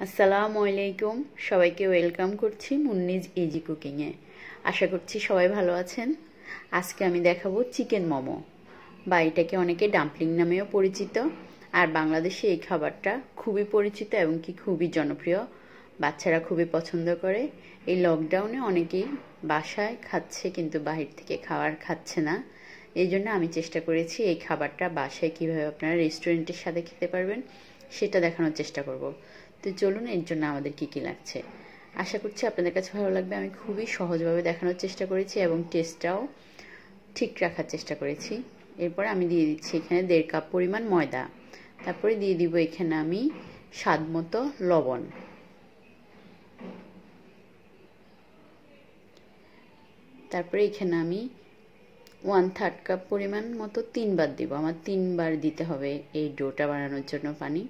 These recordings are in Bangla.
আসসালামু আলাইকুম, সবাইকে ওয়েলকাম করছি মুন্নিজ ইজি কুকিংয়ে। আশা করছি সবাই ভালো আছেন। আজকে আমি দেখাবো চিকেন মোমো, বা এটাকে অনেকে ডাম্পলিং নামেও পরিচিত। আর বাংলাদেশে এই খাবারটা খুবই পরিচিত এবং কি খুবই জনপ্রিয়, বাচ্চারা খুবই পছন্দ করে। এই লকডাউনে অনেকেই বাসায় খাচ্ছে কিন্তু বাহির থেকে খাবার খাচ্ছে না। এই জন্য আমি চেষ্টা করেছি এই খাবারটা বাসায় কীভাবে আপনারা রেস্টুরেন্টের সাথে খেতে পারবেন সেটা দেখানোর চেষ্টা করব। তো চলুন, এর জন্য আমাদের কি কি লাগছে আশা করছি আপনাদের কাছে ভালো লাগবে। আমি খুবই সহজভাবে দেখানোর চেষ্টা করেছি এবং টেস্টটাও ঠিক রাখার চেষ্টা করেছি। এরপর আমি দিয়ে দিচ্ছি এখানে 1.5 কাপ পরিমাণ ময়দা। তারপরে দিয়ে দিব এখানে আমি স্বাদ মতো লবণ। তারপরে এখানে আমি 1/3 কাপ পরিমাণ মতো 3 বার দিব। আমার 3 বার দিতে হবে এই ডোটা বানানোর জন্য পানি।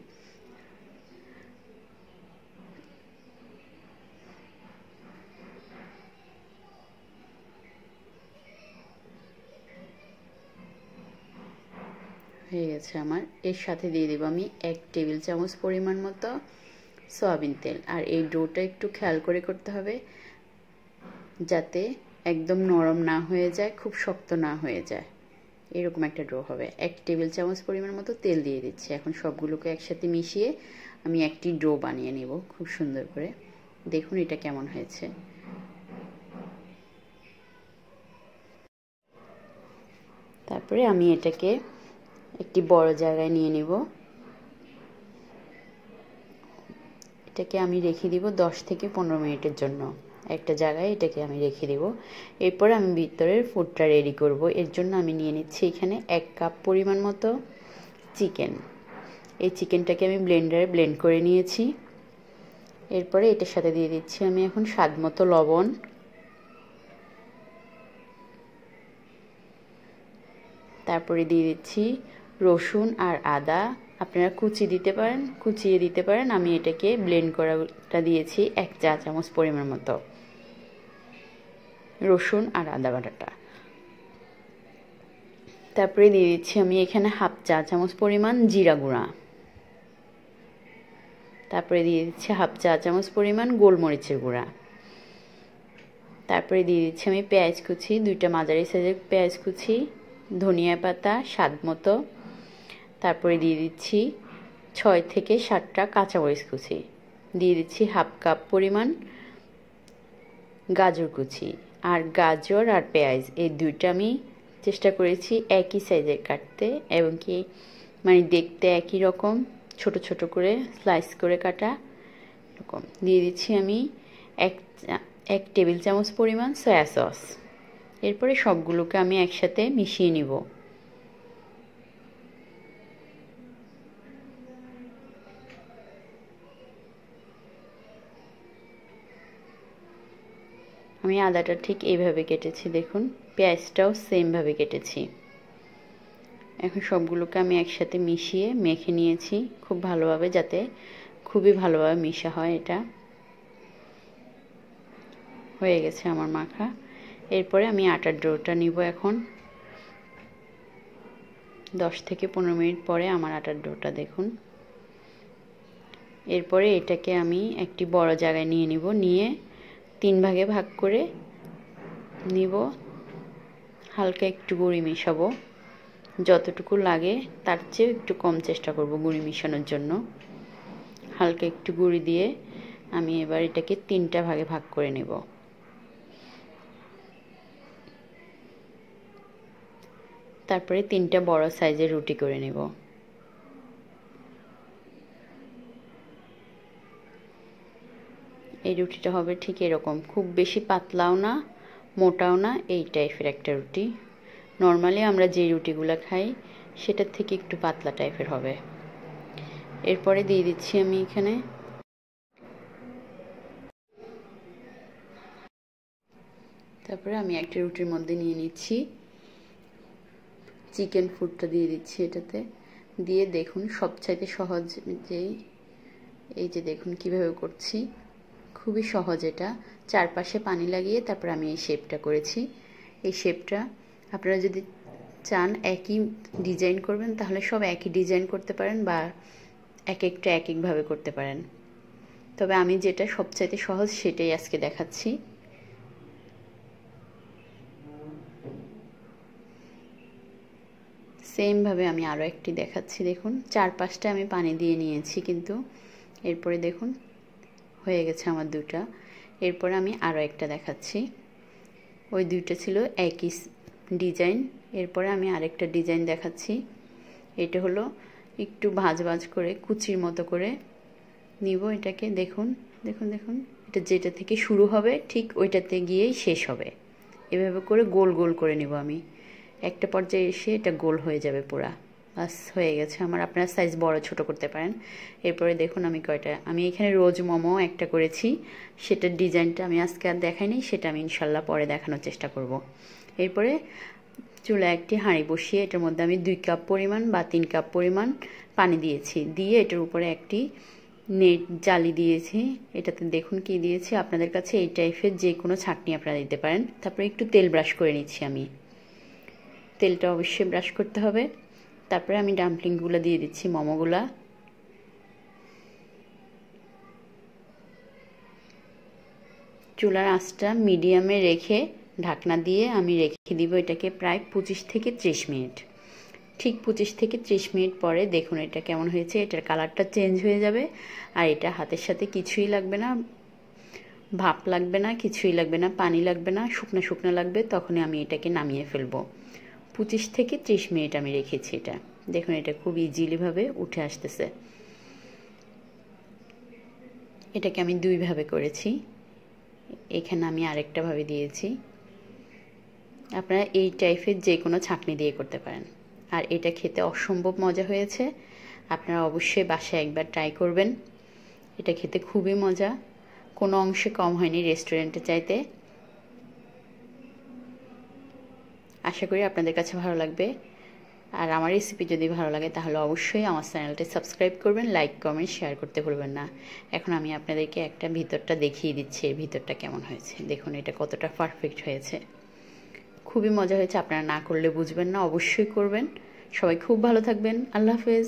হয়ে গেছে আমার। এর সাথে দিয়ে দেব আমি 1 টেবিল চামচ পরিমাণ মতো সয়াবিন তেল। আর এই ডোটা একটু খেয়াল করে করতে হবে যাতে একদম নরম না হয়ে যায়, খুব শক্ত না হয়ে যায়। এরকম একটা ডো হবে। 1 টেবিল চামচ পরিমাণ মতো তেল দিয়ে দিচ্ছি। এখন সবগুলোকে একসাথে মিশিয়ে আমি একটি ডো বানিয়ে নেব খুব সুন্দর করে। দেখুন এটা কেমন হয়েছে। তারপরে আমি এটাকে একটি বড় জায়গায় নিয়ে নিব। এটাকে আমি রেখে দিব 10 থেকে 15 মিনিটের জন্য একটা জায়গায়। এটাকে আমি রেখে দিব। এরপর আমি ভিতরের ফুডটা রেডি করব। এর জন্য আমি নিয়ে নিচ্ছি এখানে 1 কাপ পরিমাণ মতো চিকেন। এই চিকেনটাকে আমি ব্লেন্ডারে ব্লেন্ড করে নিয়েছি। এরপরে এটার সাথে দিয়ে দিচ্ছি আমি এখন স্বাদ মতো লবণ। তারপরে দিয়ে দিচ্ছি রসুন আর আদা। আপনারা কুচি দিতে পারেন, কুচিয়ে দিতে পারেন। আমি এটাকে ব্লেন্ড করাটা দিয়েছি 1 চা চামচ পরিমাণ মতো রসুন আর আদা বাটাটা। তারপরে দিয়ে দিচ্ছি আমি এখানে 1/2 চা চামচ পরিমাণ জিরা গুঁড়া। তারপরে দিয়ে দিচ্ছি 1/2 চা চামচ পরিমাণ গোলমরিচের গুঁড়া। তারপরে দিয়ে দিচ্ছি আমি পেঁয়াজ কুচি, 2টা মাঝারি সাইজের পেঁয়াজ কুচি, ধনিয়া পাতা স্বাদ মতো। তারপরে দিয়ে দিচ্ছি 6 থেকে 7টা কাঁচামরিচ কুচি। দিয়ে দিচ্ছি 1/2 কাপ পরিমাণ গাজর কুচি। আর গাজর আর পেঁয়াজ এই দুইটা আমি চেষ্টা করেছি একই সাইজের কাটতে, এবং কি মানে দেখতে একই রকম, ছোট ছোট করে স্লাইস করে কাটা এরকম। দিয়ে দিচ্ছি আমি 1 টেবিল চামচ পরিমাণ সয়া সস। এরপরে সবগুলোকে আমি একসাথে মিশিয়ে নিব। আমি আদাটা ঠিক এইভাবে কেটেছি, দেখুন পেঁয়াজটাও সেমভাবে কেটেছি। এখন সবগুলোকে আমি একসাথে মিশিয়ে মেখে নিয়েছি খুব ভালোভাবে, যাতে খুবই ভালোভাবে মিশা হয়। এটা হয়ে গেছে আমার মাখা। এরপরে আমি আটার ডোটা নিব। এখন 10 থেকে 15 মিনিট পরে আমার আটার ডোটা দেখুন। এরপরে এটাকে আমি একটি বড় জায়গায় নিয়ে নিব। নিয়ে 3 ভাগে ভাগ করে নিব। হালকা একটু গুঁড়ি মেশাবো, যতটুকু লাগে তার চেয়ে একটু কম চেষ্টা করব গুঁড়ি মেশানোর জন্য। হালকা একটু গুঁড়ি দিয়ে আমি এবার এটাকে 3টা ভাগে ভাগ করে নেব। তারপরে 3টা বড় সাইজের রুটি করে নেব। এই রুটিটা হবে ঠিক এরকম, খুব বেশি পাতলাও না মোটাও না, এই টাইপের একটা রুটি। নর্মালি আমরা যে রুটিগুলো খাই সেটার থেকে একটু পাতলা টাইপের হবে। এরপরে দিয়ে দিচ্ছি আমি এখানে তারপরে আমি একটা রুটির মধ্যে নিয়ে নিচ্ছি চিকেন ফুডটা, দিয়ে দিচ্ছি এটাতে। দিয়ে দেখুন সবচাইতে সহজ যেই, এই যে দেখুন কিভাবে করছি, খুবই সহজ এটা। চারপাশে পানি লাগিয়ে তারপর আমি এই শেপটা করেছি। এই শেপটা আপনারা যদি চান একই ডিজাইন করবেন তাহলে সব একই ডিজাইন করতে পারেন, বা এক একটা এক একভাবে করতে পারেন। তবে আমি যেটা সবচাইতে সহজ সেটাই আজকে দেখাচ্ছি। সেম ভাবে আমি আরও একটি দেখাচ্ছি। দেখুন 4-5টা আমি পানি দিয়ে নিয়েছি, কিন্তু এরপরে দেখুন হয়ে গেছে আমার দুটা। এরপরে আমি আরও একটা দেখাচ্ছি। ওই দুইটা ছিল একই ডিজাইন। এরপরে আমি আরেকটা ডিজাইন দেখাচ্ছি। এটা হলো একটু ভাজ ভাজ করে কুচির মতো করে নিব এটাকে। দেখুন দেখুন দেখুন, এটা যেটা থেকে শুরু হবে ঠিক ওইটাতে গিয়েই শেষ হবে। এভাবে করে গোল গোল করে নিব আমি। একটা পর্যায়ে এসে এটা গোল হয়ে যাবে পুরা। বাস হয়ে গেছে আমার। আপনার সাইজ বড় ছোট করতে পারেন। এরপরে দেখুন আমি আমি এখানে রোজ মোমো একটা করেছি, সেটার ডিজাইনটা আমি আজকে আর দেখাইনি, সেটা আমি ইনশাল্লাহ পরে দেখানোর চেষ্টা করব। এরপরে চুলায় একটি হাঁড়ি বসিয়ে এটার মধ্যে আমি 2 কাপ পরিমাণ বা 3 কাপ পরিমাণ পানি দিয়েছি। দিয়ে এটার উপরে একটি নেট জালি দিয়েছি। এটাতে দেখুন কি দিয়েছি, আপনাদের কাছে এই টাইপের যে কোনো ছাঁকনি আপনারা দিতে পারেন। তারপরে একটু তেল ব্রাশ করে নিচ্ছি আমি। তেলটা অবশ্যই ব্রাশ করতে হবে। তারপরে আমি ডাম্পলিংগুলো দিয়ে দিচ্ছি, মোমোগুলা। চুলার আঁচটা মিডিয়ামে রেখে ঢাকনা দিয়ে আমি রেখে দিব এটাকে প্রায় 25 থেকে 30 মিনিট। ঠিক 25 থেকে 30 মিনিট পরে দেখুন এটা কেমন হয়েছে। এটার কালারটা চেঞ্জ হয়ে যাবে। আর এটা হাতের সাথে কিছুই লাগবে না, ভাপ লাগবে না, কিছুই লাগবে না, পানি লাগবে না, শুকনো শুকনো লাগবে। তখনই আমি এটাকে নামিয়ে ফেলবো। 25 থেকে 30 মিনিট আমি রেখেছি এটা। দেখুন এটা খুব ইজিলিভাবে উঠে আসতেছে। এটাকে আমি 2 ভাবে করেছি। এখানে আমি আরেকটা ভাবে দিয়েছি। আপনারা এই টাইপের যে কোনো ছাঁকনি দিয়ে করতে পারেন। আর এটা খেতে অসম্ভব মজা হয়েছে। আপনারা অবশ্যই বাসায় একবার ট্রাই করবেন। এটা খেতে খুবই মজা, কোনো অংশে কম হয়নি রেস্টুরেন্টে চাইতে। আশা করি আপনাদের কাছে ভালো লাগবে। আর আমার রেসিপি যদি ভালো লাগে তাহলে অবশ্যই আমার চ্যানেলটি সাবস্ক্রাইব করবেন, লাইক কমেন্ট শেয়ার করতে ভুলবেন না। এখন আমি আপনাদেরকে একটা ভিতরটা দেখিয়ে দিচ্ছি, এর ভিতরটা কেমন হয়েছে। দেখুন এটা কতটা পারফেক্ট হয়েছে, খুবই মজা হয়েছে। আপনারা না করলে বুঝবেন না, অবশ্যই করবেন। সবাই খুব ভালো থাকবেন। আল্লাহ হাফেজ।